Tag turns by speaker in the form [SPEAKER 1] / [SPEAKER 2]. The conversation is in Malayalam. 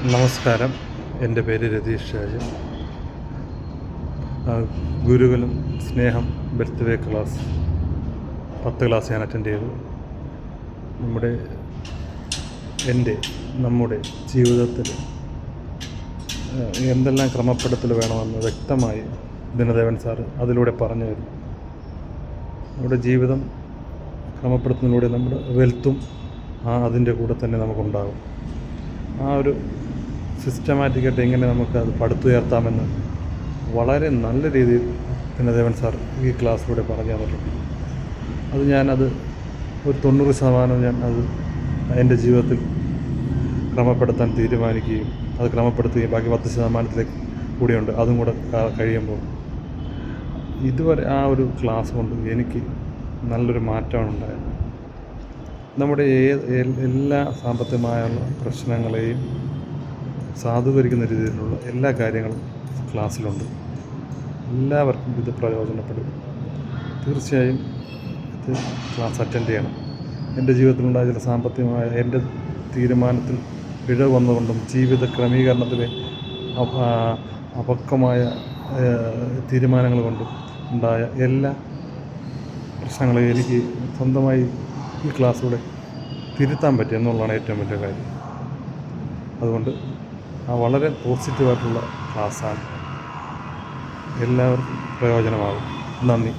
[SPEAKER 1] നമസ്കാരം. എൻ്റെ പേര് രതീഷ് രാജ്. ഗുരുകുലം സ്നേഹം ബർത്ത്ഡേ ക്ലാസ് 10 ക്ലാസ് ഞാൻ അറ്റൻഡ് ചെയ്തു. നമ്മുടെ ജീവിതത്തിൽ എന്തെല്ലാം ക്രമപ്പെടുത്തൽ വേണമെന്ന് വ്യക്തമായി ദിനദേവൻ സാറ് അതിലൂടെ പറഞ്ഞു തരും. നമ്മുടെ ജീവിതം ക്രമപ്പെടുത്തുന്നതിലൂടെ നമ്മുടെ വെൽത്തും അതിൻ്റെ കൂടെ തന്നെ നമുക്കുണ്ടാകും. ആ ഒരു സിസ്റ്റമാറ്റിക്കായിട്ട് എങ്ങനെ നമുക്കത് പടുത്തുയർത്താമെന്ന് വളരെ നല്ല രീതിയിൽ ദിനദേവൻ സാർ ഈ ക്ലാസ്സിലൂടെ പറഞ്ഞു തന്നിട്ടുണ്ട്. ഞാനത് ഒരു 90% ഞാൻ അത് എൻ്റെ ജീവിതത്തിൽ ക്രമപ്പെടുത്താൻ തീരുമാനിക്കുകയും അത് ക്രമപ്പെടുത്തുകയും ബാക്കി 10% കൂടിയുണ്ട്. അതും കൂടെ കഴിയുമ്പോൾ ഇതുവരെ ആ ഒരു ക്ലാസ് കൊണ്ട് എനിക്ക് നല്ലൊരു മാറ്റമാണ് ഉണ്ടായത്. നമ്മുടെ എല്ലാ സാമ്പത്തികമായുള്ള പ്രശ്നങ്ങളെയും സാധൂകരിക്കുന്ന രീതിയിലുള്ള എല്ലാ കാര്യങ്ങളും ക്ലാസ്സിലുണ്ട്. എല്ലാവർക്കും ഇത് പ്രയോജനപ്പെടും. തീർച്ചയായും ഇത് ക്ലാസ് അറ്റൻഡ് ചെയ്യണം. എൻ്റെ ജീവിതത്തിലുണ്ടായ ചില സാമ്പത്തികമായ എൻ്റെ തീരുമാനത്തിൽ പിഴവ് വന്നുകൊണ്ടും ജീവിത ക്രമീകരണത്തിലെ അപക്വമായ തീരുമാനങ്ങൾ കൊണ്ടും ഉണ്ടായ എല്ലാ പ്രശ്നങ്ങളെയും എനിക്ക് സ്വന്തമായി ഈ ക്ലാസ്സിലൂടെ തിരുത്താൻ പറ്റി എന്നുള്ളതാണ് ഏറ്റവും വലിയ കാര്യം. അതുകൊണ്ട് വളരെ പോസിറ്റീവായിട്ടുള്ള ക്ലാസ്സാണ്. എല്ലാവർക്കും പ്രയോജനമാകും. നന്ദി.